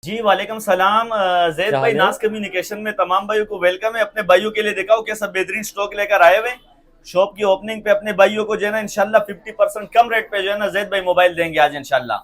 जी वालेकुम सलाम। जैद क्या भाई, हाल है? नाज कम्युनिकेशन में तमाम भाइयों को वेलकम है। अपने भाइयों के लिए दिखाओ कैसा बेहतरीन स्टॉक लेकर आए हुए। शॉप की ओपनिंग पे अपने भाइयों को जो है ना इंशाल्लाह 50% कम रेट पे जो है ना जैद भाई मोबाइल देंगे आज इंशाल्लाह।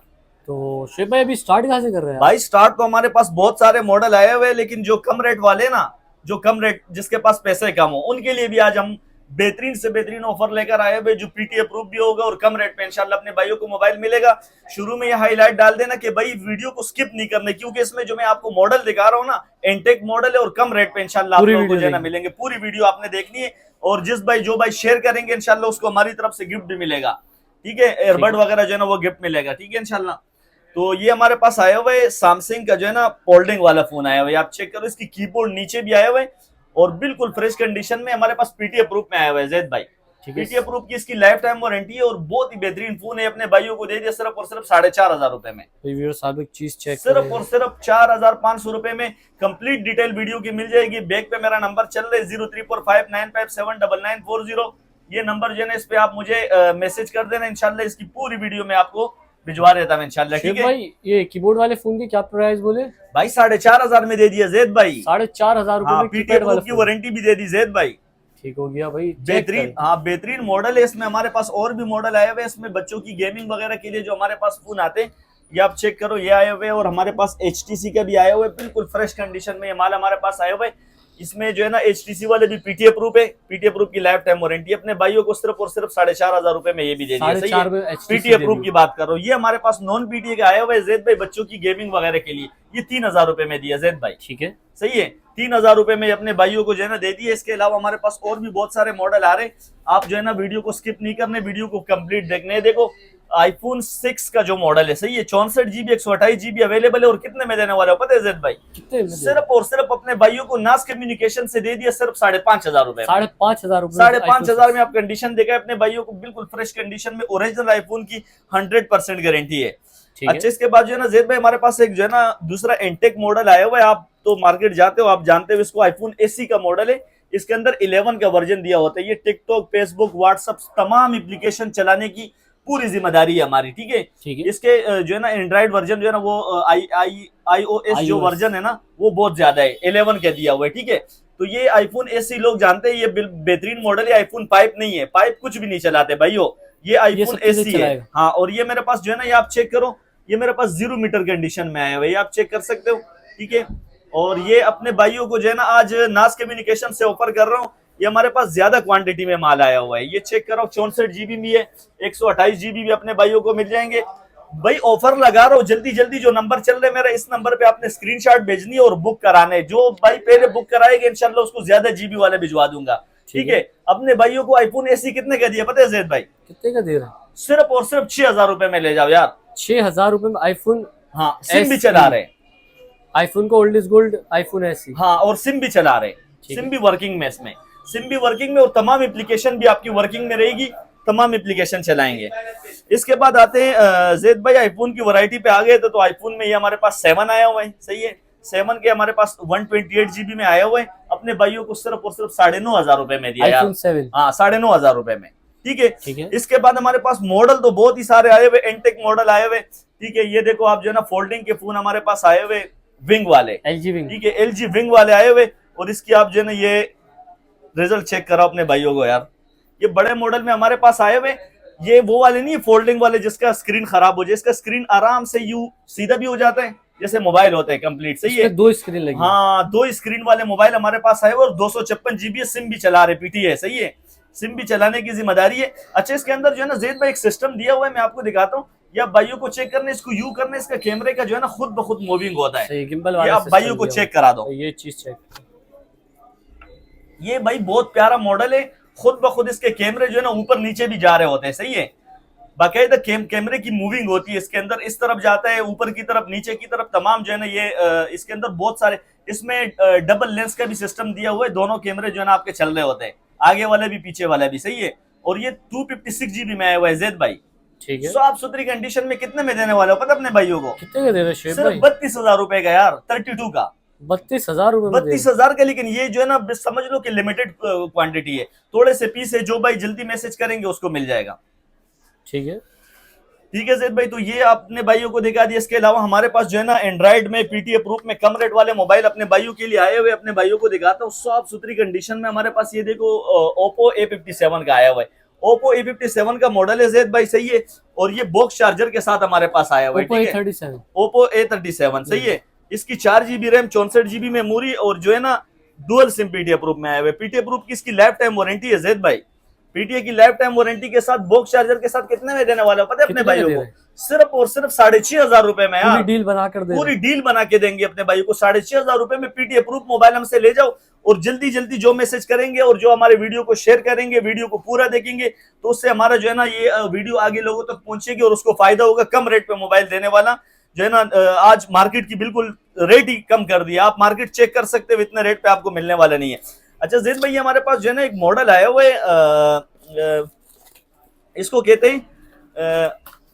तो शिव भाई अभी स्टार्ट कहाँ से कर रहे हैं आप? भाई स्टार्ट तो हमारे पास बहुत सारे मॉडल आए हुए हैं, लेकिन जो कम रेट वाले ना, जो कम रेट जिसके पास पैसे कम हो उनके लिए भी आज हम बेहतरीन से बेहतरीन ऑफर लेकर आए हुए, जो पीटी अप्रूव भी होगा और कम रेट पे इंशाल्लाह अपने भाइयों को मोबाइल मिलेगा। शुरू में ये हाईलाइट डाल देना कि भाई वीडियो को स्किप नहीं करने, क्योंकि इसमें जो मैं आपको मॉडल दिखा रहा हूँ ना, एनटेक मॉडल है और कम रेट पे इंशाल्लाह आप पूरी लोगों को वीडियो जो है ना देखिए। मिलेंगे। पूरी वीडियो आपने देखनी है, और जो भाई शेयर करेंगे इंशाल्लाह उसको हमारी तरफ से गिफ्ट भी मिलेगा। ठीक है, ठीक एयरबड है। वगैरह जो है ना वो गिफ्ट मिलेगा। ठीक है इंशाल्लाह। तो ये हमारे पास आया हुआ है सैमसंग का जो है ना फोल्डिंग वाला फोन आया हुआ है। आप चेक करो, इसकी कीबोर्ड नीचे भी आया हुआ है और बिल्कुल फ्रेश कंडीशन में हमारे पास पीटी अप्रूव में आया हुआ है जैद भाई। ठीक है। पीटी अप्रूव की इसकी लाइफ टाइम वारंटी है और बहुत ही बेहतरीन फोन है। अपने भाइयों को दे दिया सिर्फ और सिर्फ 4,500 रुपए में। तो व्यूअर्स आप एक चीज चेक सिर्फ और करें। सिर्फ 4,500 रुपए में कंप्लीट डिटेल वीडियो की मिल जाएगी। बैक पे मेरा नंबर चल रहा है 034595779940। ये नंबर जो है ना, इस पे आप मुझे मैसेज कर देना, इंशाल्लाह इसकी पूरी वीडियो में आपको भिजवा देता हूं इंशाल्लाह। शिव ठीक है भाई ये कीबोर्ड वाले फोन की क्या प्राइस बोले? भाई, 4,500 में दे दिया जैद भाई। 4,500 रुपये हाँ, में पीटी कीपैड वाला अप्रूव की फोन। वारंटी भी दे दी जैद भाई। ठीक हो गया भाई, चेक बेहतरीन, करें। हाँ बेहतरीन मॉडल है। इसमें हमारे पास और भी मॉडल आए हुए हैं। इसमें बच्चों की गेमिंग वगैरह के लिए जो हमारे पास फोन आते हैं, ये आप चेक करो, ये आए हुए हैं। और हमारे पास एचटीसी का भी आया हुआ है, बिल्कुल फ्रेश कंडीशन में ये माल हमारे पास आया हुआ है। इसमें जो है ना एचटीसी वाले भी पीटी अप्रूव है। पीटी अप्रूव की लाइफ टाइम वारंटी अपने भाइयों को सिर्फ और सिर्फ 4,500 रुपए में ये भी दे दिया। साढ़े सही है, चार में पीटी HTC दे अप्रूव दी। की बात कर रहा हूँ। ये हमारे पास नॉन पीटी का आया हुआ है जैद भाई, बच्चों की गेमिंग वगैरह के लिए। ये 3,000 रुपए में दिया जैद भाई। ठीक है। सही है, 3,000 रुपए में अपने भाइयों को जो है ना दे दिए। इसके अलावा हमारे पास और भी बहुत सारे मॉडल आ रहे हैं। आप जो है ना वीडियो को स्किप नहीं करने, वीडियो को कंप्लीट देखने। देखो आईफोन 6 का जो मॉडल है, सही है, 64 GB 128 GB अवेलेबल है। और कितने में देने वाले हो पता है जैद भाई? कितने में दे रहे सिर्फ और सिर्फ अपने भाइयों को नाज कम्युनिकेशन से दे दिया सिर्फ 5,500 रुपए में। 5,500 रुपये में iPhone 5,500 में 6। आप कंडीशन देखा है अपने भाइयों को, बिल्कुल फ्रेश कंडीशन में, ओरिजिनल आईफोन की 100% गारंटी है। ठीक है। अच्छा, इसके बाद जो है ना जैद भाई, हमारे पास एक जो है ना दूसरा एंटेक मॉडल आया हुआ है। आप तो मार्केट जाते हो, आप जानते हो इसको, आईफोन एसी का मॉडल है। इसके अंदर 11 का वर्जन दिया होता है। ये टिकटॉक, फेसबुक, व्हाट्सएप तमाम एप्लीकेशन चलाने की पूरी जिम्मेदारी है हमारी। ठीक है, ठीक है। इसके जो है ना एंड्रॉइड वर्जन जो है ना वो आई आई iOS जो iOS। वर्जन है ना वो बहुत ज्यादा है, 11 का दिया हुआ है। ठीक है, तो ये आईफोन एसी लोग जानते हैं, ये बेहतरीन मॉडल है। आईफोन 5 नहीं है, 5 कुछ भी नहीं चलाते भाइयों, ये ये आईफोन सब चीजें एसी है। चलाएगा। हाँ, और ये मेरे पास जो है ना, ये आप चेक करो, ये मेरे पास 0 मीटर कंडीशन में आया हुआ है, ये आप चेक कर सकते हो। ठीक है, और ये अपने भाइयों को जो है ना आज नाज कम्युनिकेशन से ऑफर कर रहा हूँ। ये हमारे पास ज्यादा क्वांटिटी में माल आया हुआ है। ये चेक करो, 64 GB भी है, 128 GB भी अपने भाइयों को मिल जाएंगे। भाई ऑफर लगा रहा हूँ, जल्दी जल्दी। जो नंबर चल रहे मेरा, इस नंबर पे आपने स्क्रीनशॉट भेजनी है और बुक कराने। जो भाई पहले बुक कराएगा इंशाल्लाह उसको ज्यादा जीबी वाले भिजवा दूंगा। ठीक ठीक है। है, अपने भाइयों को आईफोन एसी कितने का दिया पता है जैद भाई? कितने का दे रहे हैं? सिर्फ और सिर्फ 6,000 रुपए में ले जाओ यार। 6,000 रुपये में आईफोन हाँ, सिम भी चला SE। रहे। आईफोन का old is gold iPhone SE। हाँ, और सिम भी चला रहे। ठीक सिम है। भी वर्किंग में, इसमें सिम भी वर्किंग में, और तमाम एप्लीकेशन भी आपकी वर्किंग में रहेगी। तमाम एप्लीकेशन चलाएंगे। इसके बाद आते हैं जैद भाई, आईफोन की वैरायटी पे आ गए तो आईफोन में ये हमारे पास 7 आया हुआ है। सही है, 7 के हमारे पास 128 GB में आया हुआ है। अपने भाइयों को सिर्फ और सिर्फ 9,500 में दिया यार। आईफोन 7। हाँ, 9,500 में। ठीक है, ठीक है। इसके बाद हमारे पास मॉडल तो बहुत ही सारे आए हुए, एंटेक मॉडल आए हुए। ठीक है, ये देखो आप जो है ना फोल्डिंग के फोन हमारे पास आए हुए, विंग वाले। LG wing. ठीक है, एलजी विंग वाले आए हुए। और इसकी आप जो है ना ये रिजल्ट चेक करो अपने भाइयों को यार। ये बड़े मॉडल में हमारे पास आए हुए। ये वो वाले नहीं, फोल्डिंग वाले जिसका स्क्रीन खराब हो जाए। इसका स्क्रीन आराम से यू सीधा भी हो जाता है, जैसे मोबाइल होता है कंप्लीट। सही है, इसमें 2 स्क्रीन लगी है। हाँ, 2 स्क्रीन वाले मोबाइल हमारे पास आए हुए और 256 GB सिम भी चला रहे, पीटी है। सही है, सिम भी चलाने की जिम्मेदारी है। अच्छा, इसके अंदर जो है ना जैद भाई एक सिस्टम दिया हुआ है, मैं आपको दिखाता हूँ। ये आप भाइयों को चेक करने, इसको यू करने, इसका कैमरे का जो है ना खुद ब खुद मूविंग होता है। सही गिम्बल ये वाला आप भाइयों सिस्टम को दिया चेक हुआ करा दो। है। ये चीज चेक। ये भाई बहुत प्यारा मॉडल है, खुद ब खुद इसके कैमरे जो है ना ऊपर नीचे भी जा रहे होते हैं। सही है, बाकायदा कैमरे की मूविंग होती है इसके अंदर, इस तरफ जाता है, ऊपर की तरफ, नीचे की तरफ, तमाम जो है ना ये इसके अंदर बहुत सारे। इसमें डबल लेंस का भी सिस्टम दिया हुआ है। दोनों कैमरे जो है ना आपके चल रहे होते हैं, आगे वाले भी पीछे वाला भी। सही है, और ये 256 GB में आया हुआ है जैद भाई। ठीक है। साफ सुथरी कंडीशन में कितने में देने वाले हो पता अपने भाइयों को? कितने का दे रहे हैं शेब सिर्फ भाई? 32,000 रुपए का यार, 32 का। 32,000 रुपये में दे रहे हैं। 32,000 का, लेकिन ये जो है ना समझ लो कि लिमिटेड क्वांटिटी है, थोड़े से पीस है। जो भाई जल्दी मैसेज करेंगे उसको मिल जाएगा। ठीक है। ठीक है जैद भाई, तो ये अपने भाइयों को दिखा दिया। इसके अलावा हमारे पास जो है ना एंड्रॉइड में पीटीए प्रूफ में कम रेट वाले मोबाइल अपने भाइयों के लिए आए हुए, अपने भाइयों को दिखाता हूँ साफ सुथरी कंडीशन में। हमारे पास ये देखो ओप्पो A57 का आया हुआ है। ओप्पो A57 का मॉडल है जैद भाई, सही है। और ये बॉक्स चार्जर के साथ हमारे पास आया हुआ है, ओप्पो ठीक है। A37, ओप्पो A37 सही है। इसकी 4 GB रैम, 64 GB मेमोरी, और जो है ना डुअल सिम पीटीए प्रूफ में आया हुआ है। पीटीए प्रूफ की इसकी लाइफ टाइम वारंटी है जैद भाई। पीटीए की लाइफ टाइम वारंटी के साथ बॉक्स चार्जर के साथ कितने में देने वाला है पता है अपने कितने में भाइयों दे को? रहे हैं? सिर्फ और सिर्फ 6,500 रुपए में पूरी यार। डील बना कर दे। पूरी डील बना के देंगे अपने भाई को 6,500 रुपए में। पीटीए प्रूफ मोबाइल हमसे ले जाओ, और जल्दी जल्दी जो मैसेज करेंगे और जो हमारे वीडियो को शेयर करेंगे, वीडियो को पूरा देखेंगे, तो उससे हमारा जो है ना ये वीडियो आगे लोगों तक पहुंचेगी और उसको फायदा होगा। कम रेट पे मोबाइल देने वाला जो है ना आज मार्केट की बिल्कुल रेट ही कम कर दिया। आप मार्केट चेक कर सकते हो, इतने रेट पे आपको मिलने वाला नहीं है। अच्छा जैद भाई, हमारे पास जो है ना एक मॉडल आया हुआ है, इसको कहते हैं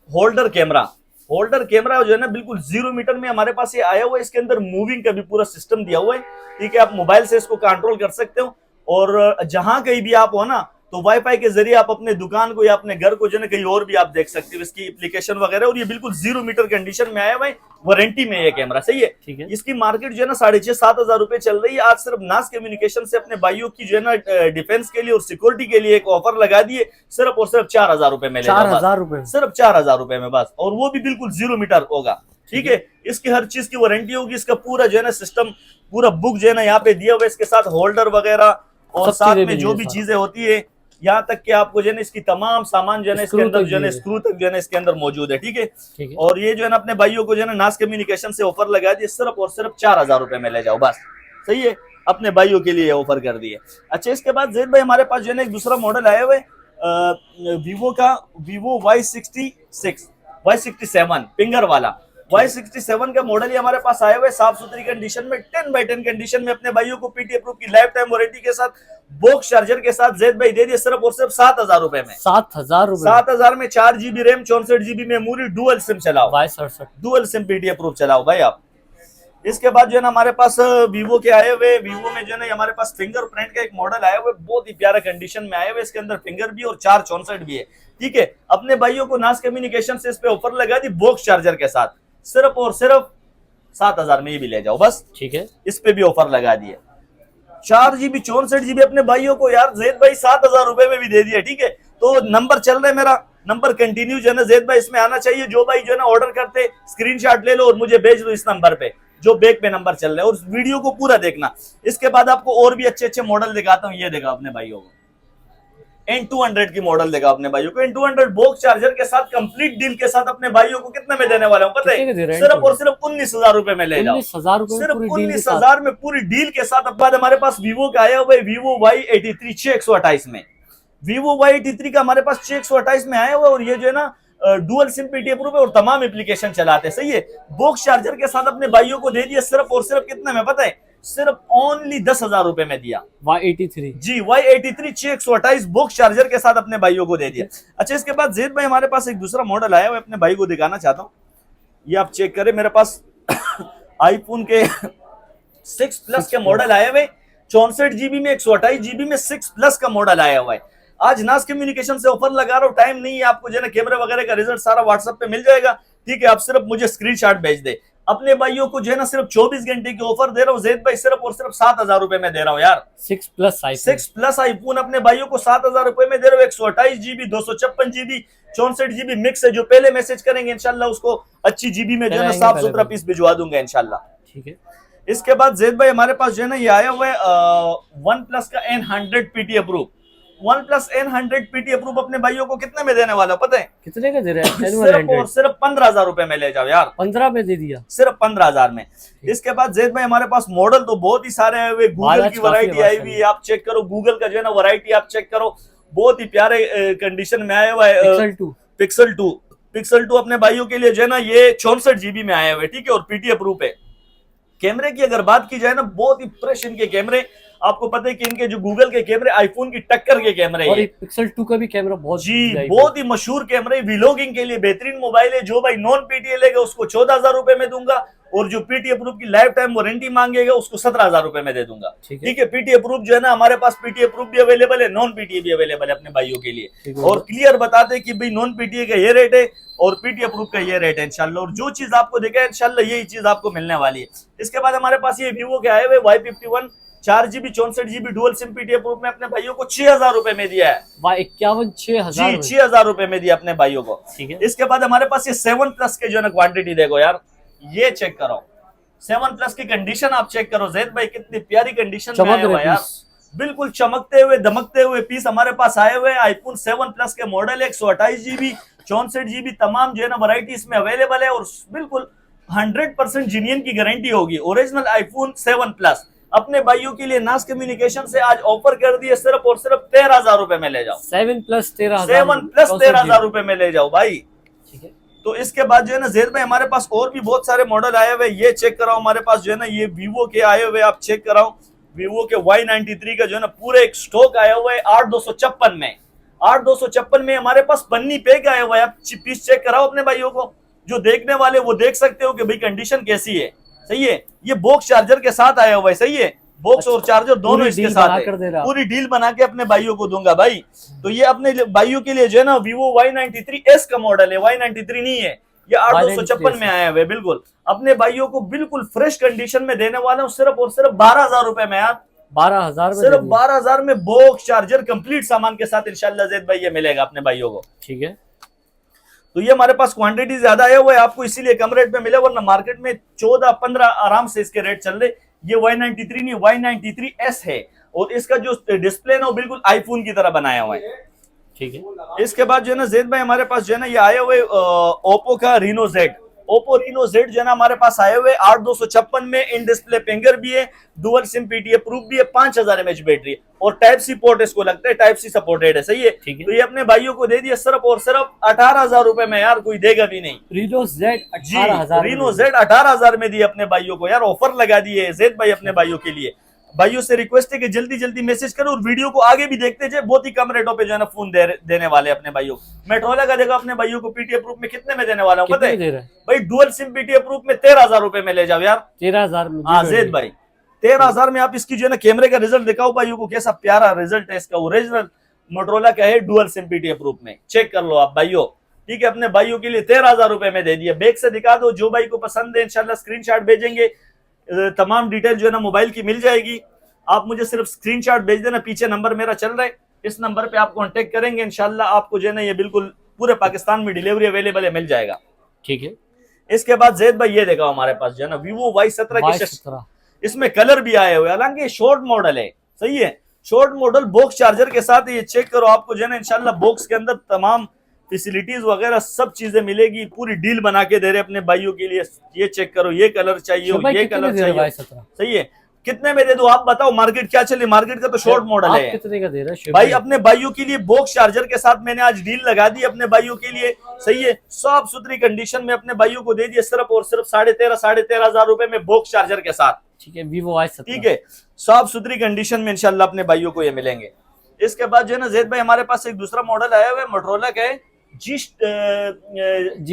होल्डर कैमरा। होल्डर कैमरा जो है ना बिल्कुल 0 मीटर में हमारे पास ये आया हुआ है। इसके अंदर मूविंग का भी पूरा सिस्टम दिया हुआ है, ठीक है। आप मोबाइल से इसको कंट्रोल कर सकते हो, और जहां कहीं भी आप हो ना, तो वाईफाई के जरिए आप अपने दुकान को या अपने घर को जो है ना कहीं और भी आप देख सकते हो, इसकी एप्लीकेशन वगैरह। और ये बिल्कुल 0 मीटर कंडीशन में आया हुआ है, वारंटी में ये कैमरा, सही है। ठीक है। इसकी मार्केट जो है ना 6,500-7 हजार रुपए चल रही है। आज सिर्फ नास कम्युनिकेशन से अपने भाइयों की जो है ना डिफेंस के लिए और सिक्योरिटी के लिए एक ऑफर लगा दिए, सिर्फ और सिर्फ 4,000 रुपए में। 4,000 रुपए, सिर्फ 4,000 रुपए में बस, और वो भी बिल्कुल 0 मीटर होगा, ठीक है। इसकी हर चीज की वारंटी होगी। इसका पूरा जो है ना सिस्टम, पूरा बुक जो है ना यहाँ पे दिया हुआ है, इसके साथ होल्डर वगैरह और साथ में जो भी चीजें होती है, यहाँ तक कि आपको जो है ना इसकी तमाम सामान जो है ना इसके अंदर जो है ना स्क्रू तक जो है ना इसके अंदर मौजूद है, ठीक है। और ये जो है ना अपने भाइयों को जो है ना नास कम्युनिकेशन से ऑफर लगा दिए, सिर्फ और सिर्फ 4,000 रुपए में ले जाओ बस, सही है। अपने भाइयों के लिए ऑफर कर दिए। अच्छा इसके बाद जैद भाई हमारे पास जो है ना एक दूसरा मॉडल आया हुआ है वीवो का, वीवो Y67 फिंगर वाला। Y67 का मॉडल ही हमारे पास आया हुआ है, साफ सुथरी कंडीशन में, 10x10 कंडीशन में। अपने भाइयों को पीटीए प्रूफ की लाइफ टाइम वारंटी के साथ, बॉक्स चार्जर के साथ जैद भाई दे दिए सिर्फ और सिर्फ 7,000 रुपए में। 7,000 रुपए, 7,000 में 4 GB RAM, 64 GB memory, dual SIM चलाओ, डुअल सिम पीटीए प्रूफ चलाओ भाई आप। इसके बाद जो है ना हमारे पास वीवो के आए हुए, वीवो में जो है ना हमारे पास फिंगरप्रिंट का एक मॉडल आया हुआ है, बहुत ही प्यारा कंडीशन में आया हुआ है। इसके अंदर फिंगर भी और 464 भी है, ठीक है। अपने भाइयों को नास कम्युनिकेशन से इस पे ऑफर लगा दी बॉक्स चार्जर के साथ, सिर्फ और सिर्फ 7,000 में ये भी ले जाओ बस, ठीक है। इस पे भी ऑफर लगा दिए। 4 GB 64 GB अपने भाइयों को यार जैद भाई 7,000 रुपए में भी दे दिया, ठीक है। तो नंबर चल रहा है मेरा, नंबर कंटिन्यू जो है ना जैद भाई इसमें आना चाहिए। जो भाई जो है ना ऑर्डर करते, स्क्रीनशॉट ले लो और मुझे भेज दो इस नंबर पे, जो बैक पे नंबर चल रहा है, और वीडियो को पूरा देखना। इसके बाद आपको और भी अच्छे अच्छे मॉडल दिखाता हूँ। ये देखा अपने भाइयों को N200 की मॉडल देखा अपने भाइयों को, N200 बॉक्स चार्जर के साथ कंप्लीट डील के साथ अपने भाइयों को कितने में देने वाला हूँ पता है? सिर्फ और सिर्फ 19,000 रुपए में ले जाओ, सिर्फ 19,000 में पूरी डील के साथ। अब बाद हमारे पास वीवो का आया हुआ है, वीवो Y83 628 में। वीवो Y83 का हमारे पास 628 में आया हुआ है, और ये जो है ना डुअल सिम पीटीए प्रूफ है और तमाम एप्लीकेशन चलाते, सही है। बॉक्स चार्जर के साथ अपने भाइयों को दे दिया सिर्फ और सिर्फ कितने में पता है? सिर्फ ओनली 10,000 रुपए में दिया। Y83 जी, Y83 628 बॉक्स चार्जर के साथ अपने भाइयों को दे दिया। अच्छा इसके बाद जैद भाई हमारे पास एक दूसरा मॉडल आया हुआ है, अपने भाई को दिखाना चाहता हूँ। ये आप चेक करें, मेरे पास आईफोन के 6 प्लस के मॉडल आए हुए, 64 GB में, 128 GB में 6 प्लस का मॉडल आया हुआ है। आज नास कम्युनिकेशन से ऑफर लगा रहा हूँ, टाइम नहीं है आपको जो है ना कैमरे वगैरह का रिजल्ट सारा व्हाट्सएप पे मिल जाएगा, ठीक है। आप सिर्फ मुझे स्क्रीनशॉट भेज दे। अपने भाइयों को जो है ना सिर्फ 24 घंटे की ऑफर दे रहा हूँ जैद भाई, सिर्फ और सिर्फ 7,000 रुपए में दे रहा हूँ यार। 6 प्लस आईफोन अपने भाइयों को 7,000 रुपए में दे रहा हूँ। 128 GB, 256 GB, 64 GB मिक्स है। जो पहले मैसेज करेंगे इंशाल्लाह उसको अच्छी GB में जो है ना साफ सुथरा पीस भिजवा दूंगा इंशाल्लाह, ठीक है। इसके बाद जैद भाई हमारे पास जो है ना ये आया हुआ है OnePlus का N100 PTA proof. OnePlus N100 PTA proof अपने भाइयों को कितने में देने वाला पता है? कितने का दे रहे हैं? सिर्फ और सिर्फ 15,000 रुपए में ले जाओ यार। 15 में दे दिया, सिर्फ 15,000 में। इसके बाद जैद भाई हमारे पास मॉडल तो बहुत ही सारे आए हुए, गूगल की वैरायटी आई हुई है, आप चेक करो। गूगल का जो है ना वैरायटी आप चेक करो, बहुत ही प्यारे कंडीशन में आया हुआ है। पिक्सल 2 अपने भाइयों के लिए जो है ना ये 64 GB में आया हुआ है, ठीक है, और पीटीए प्रूफ है। कैमरे की अगर बात की जाए ना, बहुत ही फ्रेश इनके कैमरे। आपको पता है कि इनके जो गूगल के कैमरे आईफोन की टक्कर के कैमरे हैं। पिक्सल 2 का भी कैमरा बहुत जी बहुत ही मशहूर कैमरे, व्लॉगिंग के लिए बेहतरीन मोबाइल है। जो भाई नॉन पीटीए लेगा उसको 14,000 रुपए में दूंगा, और जो पीटी अप्रूव की लाइफ टाइम वारंटी मांगेगा उसको 17,000 रुपए में दे दूंगा। ठीक है, पीटी अप्रूव जो है ना हमारे पास पीटी अप्रूव भी अवेलेबल है, नॉन पीटीए भी अवेलेबल है अपने भाइयों के लिए। और क्लियर बताते हैं कि भाई नॉन पीटीए का ये रेट है और पीटी अप्रूव का ये रेट है इंशाल्लाह। और जो चीज आपको देखा है इंशाल्लाह यही चीज आपको मिलने वाली है। इसके बाद हमारे पास ये वीवो के आए हुए Y51 4GB 64GB dual SIM PT approve में अपने भाइयों को 6,000 रुपए में दिया है। Y51 6,000 जी 6,000 रुपए में दिया अपने भाइयों को। ठीक है, इसके बाद हमारे पास ये 7 प्लस के जो है ना क्वांटिटी देखो यार, ये चेक करो 7 प्लस की कंडीशन आप चेक करो जैद भाई, कितनी प्यारी कंडीशन में आया हुआ यार, बिल्कुल चमकते हुए दमकते हुए पीस हमारे पास आए हुए। आईफोन 7 प्लस के मॉडल 128GB 64GB तमाम जो है ना वैरायटी इसमें अवेलेबल है और बिल्कुल 100% जीनियन की गारंटी होगी। ओरिजिनल आईफोन 7 प्लस अपने भाइयों के लिए नास कम्युनिकेशन से आज ऑफर कर दिए, सिर्फ और सिर्फ 13,000 रुपए में ले जाओ। 7 प्लस 13,000 रुपए में ले जाओ भाई। ठीक है, तो इसके बाद जो है ना जैद भाई हमारे पास और भी बहुत सारे मॉडल आए हुए, ये चेक कराओ हमारे पास जो है ना ये वीवो के आए हुए, आप चेक कराओ वीवो के Y93 का जो है ना पूरे एक स्टॉक आया हुआ है 8,256 में। 8,256 में हमारे पास पन्नी पैक आया हुआ है, आप पीस चेक कराओ अपने भाइयों को, जो देखने वाले वो देख सकते हो कि भाई कंडीशन कैसी है। सही है, ये बॉक्स चार्जर के साथ आया हुआ है। सही है, बॉक्स और चार्जर दोनों इसके साथ है। पूरी डील बना के अपने भाइयों को दूंगा भाई। तो ये अपने भाइयों के लिए जो है ना वीवो Y93S का मॉडल है, Y93 नहीं है, ये 8,256 में आया हुआ है। बिल्कुल अपने भाइयों को बिल्कुल फ्रेश कंडीशन में देने वाला हूँ, सिर्फ और सिर्फ 12,000 रुपए में यार। 12,000 सिर्फ 12,000 में बॉक्स चार्जर कंप्लीट सामान के साथ इंशाल्लाह जैद भाई ये मिलेगा अपने भाइयों को। ठीक है, तो ये हमारे पास क्वांटिटी ज्यादा आया हुआ है, आपको इसीलिए कम रेट में मिले, वरना मार्केट में 14-15 आराम से इसके रेट चल रहे। ये Y93 नहीं Y93S है और इसका जो डिस्प्ले ना वो बिल्कुल आईफोन की तरह बनाया हुआ है। ठीक है, इसके बाद जो है ना जैद भाई हमारे पास जो है ना ये आए हुए ओप्पो का Reno Z, Oppo Reno Z जो है ना हमारे पास आए हुए 8,256 में। इन डिस्प्ले फिंगर भी है, डुअल सिम पीटीए प्रूफ भी है, 5000 mAh बैटरी और टाइप सी पोर्ट इसको लगता है, टाइप सी सपोर्टेड है। सही है, तो ये अपने भाइयों को दे दिया सिर्फ और सिर्फ 18,000 रुपए में यार, कोई देगा भी नहीं। Reno Z 18,000 Reno Z 18,000 में दिए अपने भाइयों को यार, ऑफर लगा दिए जैद भाई अपने भाइयों के लिए। भाइयों से रिक्वेस्ट है कि जल्दी जल्दी मैसेज करो और वीडियो को आगे भी देखते जाए, बहुत ही कम रेटों पे जो है ना फोन देने वाले अपने भाइयों को। मेट्रोला का देखो अपने भाइयों को पीटी अप्रूव में कितने में देने वाला हूँ पता है भाई? डुअल सिम पीटी अप्रूव में 13,000 रुपए में ले जाओ यार। 13,000 में? हाँ जैद भाई 13,000 में आप इसकी जो है ना कैमरे का रिजल्ट दिखाओ भाइयों को, कैसा प्यारा रिजल्ट है इसका। ओरिजिनल मोटरोला का है, डुअल सिम पीटी अप्रूव में, चेक कर लो आप भाइयों। ठीक है, अपने भाइयों के लिए 13,000 रुपए में दे दिया। बैक से दिखा दो, जो भाई को पसंद है इंशाल्लाह स्क्रीनशॉट भेजेंगे, तमाम डिटेल जो है ना मोबाइल की मिल जाएगी। आप मुझे सिर्फ स्क्रीनशॉट भेज देना, पीछे नंबर मेरा चल रहा है, इस नंबर पे आप कांटेक्ट करेंगे इंशाल्लाह आपको जो है ना ये बिल्कुल पूरे पाकिस्तान में डिलीवरी अवेलेबल है, मिल जाएगा। ठीक है, इसके बाद जैद भाई ये देखा हमारे पास जो है ना वीवो Y17 के, इसमें कलर भी आए हुए, हालांकि शॉर्ट मॉडल है। सही है, शॉर्ट मॉडल बॉक्स चार्जर के साथ, ये चेक करो आपको जो है ना इंशाल्लाह बॉक्स के अंदर तमाम फैसिलिटीज वगैरह सब चीजें मिलेगी, पूरी डील बना के दे रहे अपने भाइयों के लिए। ये चेक करो, ये कलर चाहिए, ये कलर चाहिए। सही है, कितने में दे दो आप बताओ? मार्केट क्या चले, मार्केट का तो शॉर्ट मॉडल है। कितने का दे रहा है भाई? अपने भाइयों के लिए बॉक्स चार्जर के साथ मैंने आज डील लगा दी अपने भाइयों के लिए। सही है, साफ सुथरी कंडीशन में अपने भाइयों को दे दिया सिर्फ और सिर्फ 13,500 रुपए में बॉक्स चार्जर के साथ। ठीक है, वीवो Y17। ठीक है, साफ सुथरी कंडीशन में इंशाल्लाह अपने भाइयों को ये मिलेंगे। इसके बाद जो है ना जैद भाई हमारे पास एक दूसरा मॉडल आया हुआ है, मोटरोला का है जी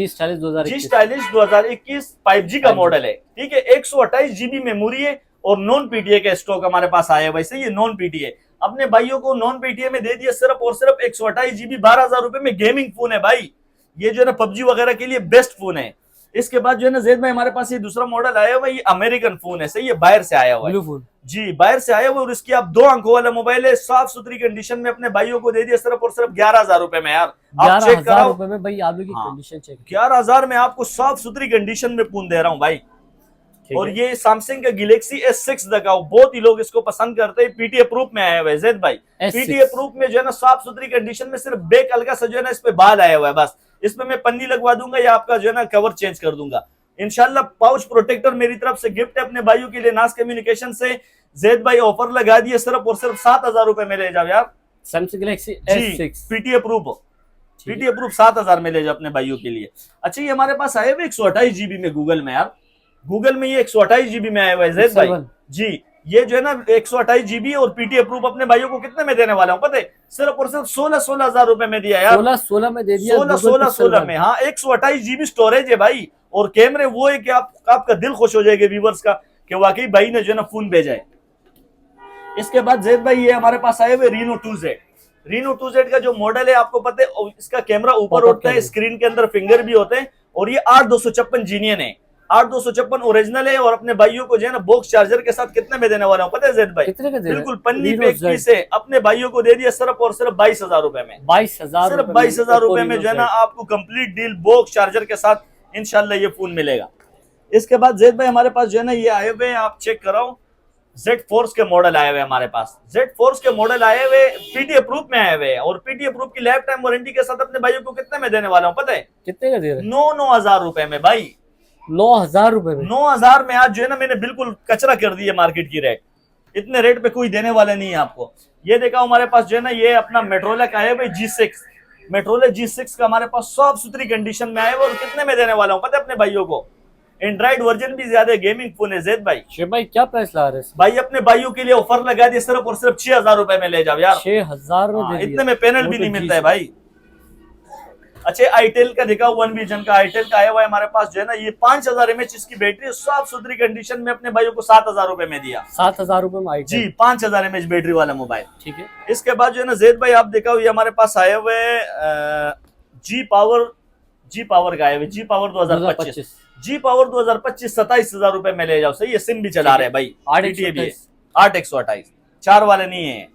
स्टाइलिश 2021 5G का मॉडल है। ठीक है, 128GB मेमोरी है और नॉन पीटीए का स्टॉक हमारे पास आया हुआ है। ये नॉन पीटीए अपने भाइयों को नॉन पीटीए में दे दिया सिर्फ और सिर्फ 128GB 12,000 रुपए में। गेमिंग फोन है भाई, ये जो है ना पबजी वगैरह के लिए बेस्ट फोन है। इसके बाद जो है ना जैद भाई हमारे पास ये दूसरा मॉडल आया हुआ है, ये अमेरिकन फोन है। सही है, बाहर से आया हुआ है जी, बाहर से आया हुआ है और इसकी आप 2 अंकों वाला मोबाइल है, साफ सुथरी कंडीशन में अपने भाइयों को दे दिया सिर्फ और सिर्फ 11,000 रुपए में यार। आप चेक कराओ में भाई, आलू की कंडीशन चेक। 11,000 में आपको साफ सुथरी कंडीशन में फोन दे रहा हूँ भाई। और ये सैमसंग का गैलेक्सी S6 दिखाओ, बहुत ही लोग इसको पसंद करते हैं, पीटीए प्रूफ में आया हुआ है जैद भाई। पीटीए प्रूफ में जो है ना साफ सुथरी कंडीशन में, सिर्फ बैक हल्का सा जो है ना इस पे बाल आया हुआ है, बस इसमें मैं पन्नी लगवा दूंगा या आपका जो है ना कवर चेंज कर दूंगा इंशाल्लाह। पाउच प्रोटेक्टर मेरी तरफ से गिफ्ट है अपने भाइयों के लिए, नास कम्युनिकेशन से जैद भाई ऑफर लगा दिए सिर्फ और सिर्फ 7,000 रुपए में ले जाओ यार। Samsung Galaxy S6 PTA proof 7,000 में ले जाओ अपने भाइयों के लिए। अच्छा, ये हमारे पास आए हुए 128GB में गूगल में यार, गूगल में ये 128GB में आया हुआ है जैद भाई जी। ये जो है ना 128GB और पीटी अप्रूव अपने भाइयों को कितने में देने वाला हूँ पता है? सिर्फ और सिर्फ 16,000 रुपए में दिया यार। 16 में दे दिया, 16 में। हाँ, 128GB स्टोरेज है भाई और कैमरे वो है कि आपका दिल खुश हो जाएगा व्यूवर्स का कि वाकई भाई ने जो है ना फोन भेजा है। इसके बाद जैद भाई ये हमारे पास आए हुए रीनो 2Z। रीनो 2Z का जो मॉडल है आपको पता है इसका कैमरा ऊपर उठता है, स्क्रीन के अंदर फिंगर भी होते हैं और ये 8256 जीनियन है, 8256 ओरिजिनल है। और अपने भाइयों को जो है ना बॉक्स चार्जर के साथ कितने में देने वाला हूँ पता है जैद भाई? कितने का दे रहे हैं? बिल्कुल पन्नी Reno पैक Z। से अपने भाइयों को दे दिया सिर्फ और सिर्फ 22,000 रुपए में। 22,000 सिर्फ 22,000 रुपए में जो है ना आपको कंप्लीट डील बॉक्स चार्जर के साथ इंशाल्लाह ये फोन मिलेगा। इसके बाद जैद भाई हमारे पास जो है ना ये आए हुए हैं, आप चेक कराओ, Z फोर्स के मॉडल आए हुए हमारे पास। Z फोर्स के मॉडल आए हुए पीटीए प्रूफ में आए हुए हैं और पीटीए प्रूफ की लाइफ टाइम वारंटी के साथ अपने भाइयों को कितने में देने वाला हूँ पता है? कितने का दे रहे हैं? 9,000 रुपए में भाई। 9,000 रुपए में। 9,000 में आज जो है ना मैंने बिल्कुल कचरा कर दिया मार्केट की रेट। इतने रेट पे कोई देने वाला नहीं है आपको। ये देखा हमारे पास जो है ना ये अपना मेट्रोला का है भाई G6। मेट्रोला G6 का हमारे पास साफ सुथरी कंडीशन में आया और कितने में देने वाला हूँ पता है अपने भाइयों को? एंड्रॉइड वर्जन भी ज्यादा गेमिंग फोन है जैद भाई। शेख भाई क्या प्राइस ला रहे हैं? भाई अपने भाइयों के लिए ऑफर लगा दिया सिर्फ और सिर्फ 6,000 रुपए में ले जाओ यार। 6,000 में दे इतने में पैनल भी नहीं मिलता है भाई। अच्छा आईटेल का दिखाओ, वन विजन का आईटेल का आया हुआ है हमारे पास जो है ना ये 5,000 mAh इसकी बैटरी साफ सुथरी कंडीशन में अपने भाइयों को 7,000 रुपए में दिया। 7,000 रुपए में जी 5,000 mAh बैटरी वाला मोबाइल। ठीक है। इसके बाद जो है ना जैद भाई आप दिखाओ ये हमारे पास आए हुए जी पावर का आए हुए जी पावर 2025। जी पावर 2025 27,000 रुपए में ले जाओ। सही है, सिम भी चला रहे हैं भाई, 8 4 वाले नहीं है।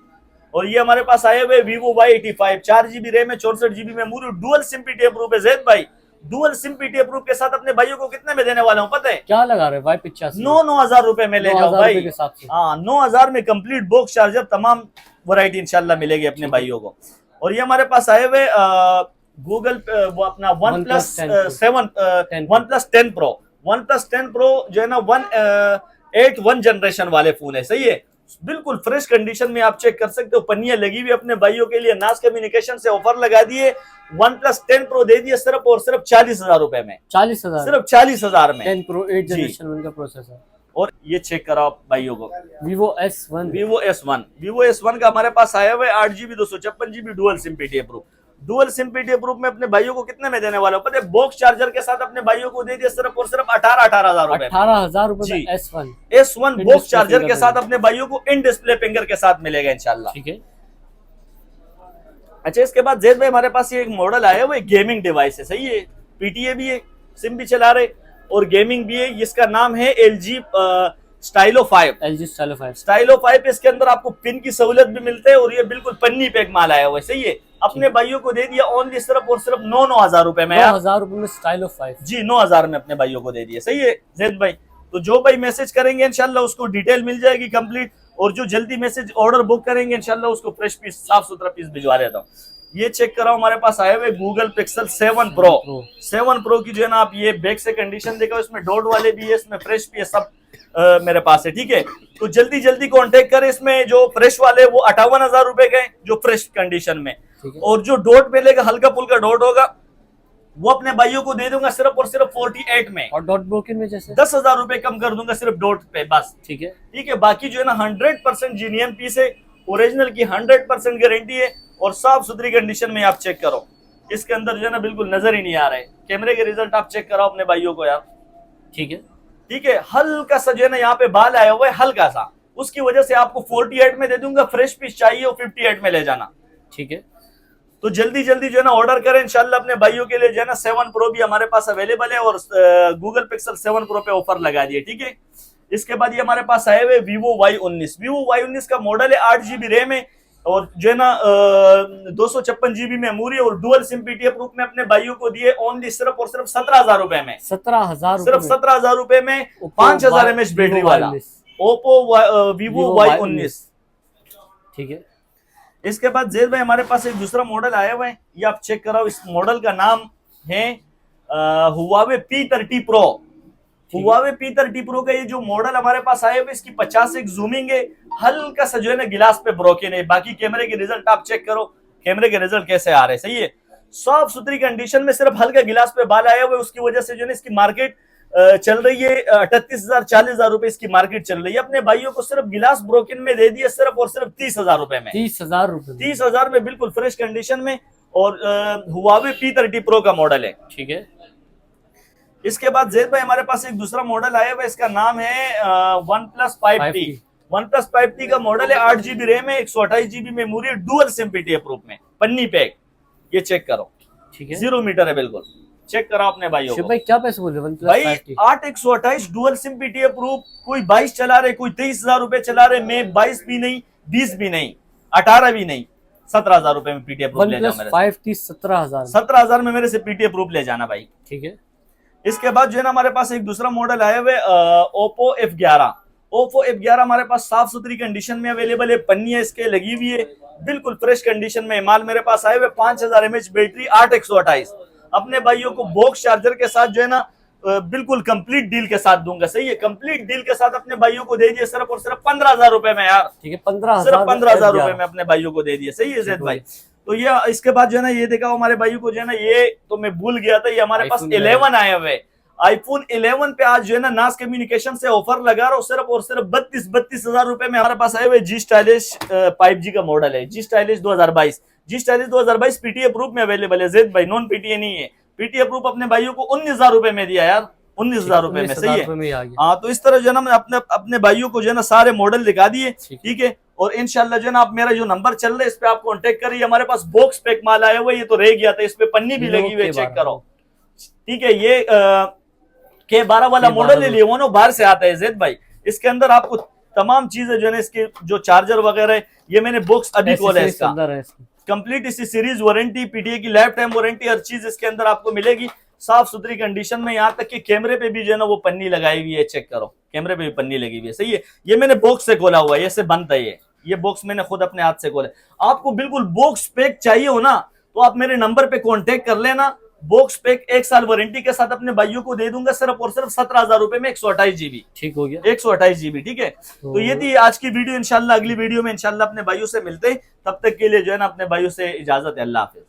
और ये हमारे पास आए हुए Vivo Y85 4GB रैम है, 64GB memory, dual SIM PTA proof है जैद भाई। डुअल सिम पीटीए प्रूफ के साथ अपने भाइयों को कितने में देने वाला हूँ पता है? क्या लगा रहे हैं? Y85 9,000 रुपए में ले जाओ भाई। के साथ से। हाँ 9,000 में कंप्लीट बॉक्स चार्जर तमाम वैरायटी इंशाल्लाह मिलेगी अपने भाइयों को। और ये हमारे पास आए हुए गूगल वो अपना one plus 10 pro. One plus 10 pro जो है ना 1 जनरेशन वाले फोन है। सही है, बिल्कुल फ्रेश कंडीशन में आप चेक कर सकते हो, पन्नियां लगी हुई अपने भाइयों के लिए। नास कम्युनिकेशन से ऑफर लगा दिए, वन प्लस 10 प्रो दे दिए सिर्फ और सिर्फ 40,000 रुपए में। 40,000 सिर्फ 40,000 में 10 प्रो 8 जनरेशन का प्रोसेसर। और ये चेक कराओ भाइयों को Vivo S1। Vivo S1 का हमारे पास आया हुआ है 8GB 256GB dual SIM PTA proof. Dual SIM PTA proof में अपने भाइयों को कितने में देने वाला हूँ पता है? बॉक्स चार्जर के साथ अपने भाइयों को दे दिया सिर्फ और सिर्फ 18,000 रुपए। 18,000 रुपए में S1 बॉक्स चार्जर के साथ अपने भाइयों को इन डिस्प्ले फिंगर के साथ मिलेगा इंशाल्लाह। ठीक है। अच्छा इसके बाद जैद भाई हमारे पास ये एक मॉडल आया हुआ है गेमिंग डिवाइस है। सही है, पीटीए भी है, सिम भी चला रहे और गेमिंग भी है। इसका नाम है LG स्टाइलो 5। स्टाइलो 5 इसके अंदर आपको पिन की सहूलत भी मिलते है और ये बिल्कुल पन्नी पैक माल आया हुआ है। सही है, अपने भाइयों को दे दिया ओनली सिर्फ और सिर्फ 9,000 रुपए में। 9,000 रुपए में स्टाइलो 5 जी 9,000 में अपने भाइयों को दे दिया। सही है जैद भाई, तो जो भाई मैसेज करेंगे इंशाल्लाह उसको डिटेल मिल जाएगी कंप्लीट। और जो जल्दी मैसेज ऑर्डर बुक करेंगे इंशाल्लाह उसको फ्रेश पीस साफ सुथरा पीस भिजवा देता हूँ। ये चेक कराओ हमारे पास आए हुए गूगल पिक्सल 7 प्रो की जो है ना आप ये बैक से कंडीशन देखो, इसमें डॉट वाले भी है, इसमें फ्रेश भी है, सब मेरे पास है। ठीक है, तो जल्दी जल्दी कांटेक्ट करें। इसमें जो फ्रेश वाले वो 58,000 रुपए के जो फ्रेश कंडीशन में, और जो डॉट मिलेगा हल्का फुल्का डॉट होगा वो अपने भाइयों को दे दूंगा सिर्फ और सिर्फ 48 में। और डॉट ब्रोकन में जैसे 10,000 रुपए कम कर दूंगा सिर्फ डॉट पे बस। ठीक है, ठीक है, बाकी जो है ना 100% जीनियन पीस है, ओरिजिनल की 100% गारंटी है और साफ सुथरी कंडीशन में आप चेक करो। इसके अंदर जो है ना बिल्कुल नजर ही नहीं आ रहे। कैमरे के रिजल्ट आप चेक कराओ अपने भाइयों को यार। ठीक है, ठीक है, हल्का सा जो है ना यहाँ पे बाल आया हुआ है हल्का सा, उसकी वजह से आपको 48 में दे दूंगा। फ्रेश पीस चाहिए और 58 में ले जाना। ठीक है, तो जल्दी जल्दी जो है ना ऑर्डर करें इंशाल्लाह अपने भाइयों के लिए। जो है ना 7 प्रो भी हमारे पास अवेलेबल है और गूगल पिक्सल 7 प्रो पे ऑफर लगा दिए। ठीक है, इसके बाद ये हमारे पास आए हुए Vivo Y19 का मॉडल है, 8GB रैम है और जो है ना 256GB मेमोरी और डुअल सिम पीटीए प्रूफ में अपने भाइयों को दिए ओनली सिर्फ और सिर्फ 17,000 रुपए में। 17,000 सिर्फ 17,000 रुपए में 5,000 mAh बैटरी वाला Oppo Vivo Y19। ठीक है, इसके बाद जैद भाई हमारे पास एक दूसरा मॉडल आया हुआ है, ये आप चेक कराओ। इस मॉडल का नाम है Huawei P30 Pro। Huawei P30 Pro का ये जो मॉडल हमारे पास आया हुआ है, इसकी 50x जूमिंग है, हल्का सा जो है ना गिलास पे ब्रोकन है। बाकी कैमरे के रिजल्ट आप चेक करो, कैमरे के रिजल्ट कैसे आ रहे हैं। सही है, साफ सुथरी कंडीशन में, सिर्फ हल्का गिलास पे बाल आया हुआ है, उसकी वजह से जो है ना इसकी मार्केट चल रही है 38,000 40,000 रुपए इसकी मार्केट चल रही है। अपने भाइयों को सिर्फ गिलास ब्रोकन में दे दिया सिर्फ और सिर्फ 30,000 रुपए में। 30,000 रुपए 30,000 में बिल्कुल फ्रेश कंडीशन में और Huawei P30 Pro का मॉडल है। ठीक है, इसके बाद जैद भाई हमारे पास एक दूसरा मॉडल आया हुआ है, इसका नाम है OnePlus 5T। OnePlus 5T का मॉडल है, 8GB रैम है, 128GB मेमोरी है, डुअल सिम PTA प्रूफ में, पन्नी पैक। ये चेक करो, ठीक है, 0 मीटर है बिल्कुल। चेक करो अपने भाइयों शिव को। भाई क्या पैसे बोल रहे हैं भाई 5T? 8/128 dual SIM PTA proof. कोई 22 चला रहे, कोई 23,000 रुपए चला रहे, मैं 22 भी नहीं, 20 भी नहीं, 18 भी नहीं, 17,000 रुपए में PTA प्रूफ ले जाओ मेरे से। 5T 17,000। 17,000 में मेरे से PTA प्रूफ ले जाना भाई। ठीक है, इसके बाद जो है ना हमारे पास एक दूसरा मॉडल आया हुआ है ओप्पो F11। ओप्पो F11 हमारे पास साफ सुथरी कंडीशन में अवेलेबल है, पन्नी है इसके लगी हुई है, बिल्कुल फ्रेश कंडीशन में माल मेरे पास आए हुए। 5000 mAh बैटरी, 8/128। अपने भाइयों को बॉक्स चार्जर के साथ जो है ना बिल्कुल कंप्लीट डील के साथ दूंगा। सही है, कंप्लीट डील के साथ अपने भाइयों को दे दिए सिर्फ और सिर्फ 15,000 रुपए में यार। ठीक है, 15,000, सिर्फ 15,000 रुपए में अपने भाइयों को दे दिए। सही है जैद भाई। तो ये इसके बाद जो है ना ये देखा हमारे भाइयों को जो है ना, ये तो मैं भूल गया था, ये हमारे पास 11 आए हुए। आईफोन 11 पे आज जो है ना नास कम्युनिकेशन से ऑफर लगा रहा हूँ, सिर्फ और सिर्फ 32,000 रुपए में हमारे पास आए हुए जी स्टाइलिश 5G का मॉडल है। जी स्टाइलिश 2022, जी स्टाइलिश 2022 PTA प्रूफ में अवेलेबल है जैद भाई, नॉन PTA नहीं है। PTA प्रूफ अपने भाइयों को 19,000 रुपए में दिया यार, 19,000 रुपए में। सही है, हाँ। तो इस तरह जो है ना मैं अपने भाइयों को जो है ना सारे मॉडल दिखा दिए, ठीक है। और इंशाल्लाह जो है ना आप मेरा जो नंबर चल रहा है इस पे आप कांटेक्ट करिए। हमारे पास बॉक्स पैक माल आया हुआ है, ये तो रह गया था, इस पे पन्नी भी लगी हुई है, चेक करो, ठीक है। ये K12 वाला मॉडल ले लिए, वो बाहर से आता है जैद भाई। इसके अंदर आपको तमाम चीजें जो है ना, इसके जो चार्जर वगैरह है, ये मैंने बॉक्स अभी खोला है इसका। कंप्लीट इसी सीरीज वारंटी, PTA की लाइफ टाइम वारंटी, हर चीज इसके अंदर आपको मिलेगी साफ सुथरी कंडीशन में। यहाँ तक कि कैमरे पे भी जो है ना वो पन्नी लगाई हुई है, चेक करो, कैमरे पे भी पन्नी लगी हुई है। सही है, ये मैंने बॉक्स से खोला हुआ है, ऐसे बंद है ये बॉक्स मैंने खुद अपने हाथ से खोला। आपको बिल्कुल बॉक्स पैक चाहिए हो ना, तो आप मेरे नंबर पे कांटेक्ट कर लेना। बॉक्स पैक 1 साल वारंटी के साथ अपने भाइयों को दे दूंगा सिर्फ और सिर्फ 17,000 रुपए में, 128GB। ठीक हो गया, 128GB, ठीक है। तो ये थी आज की वीडियो। इंशाल्लाह अगली वीडियो में इंशाल्लाह अपने भाइयों से मिलते हैं। तब तक के लिए जो है ना अपने भाइयों से इजाजत है। अल्लाह हाफिज।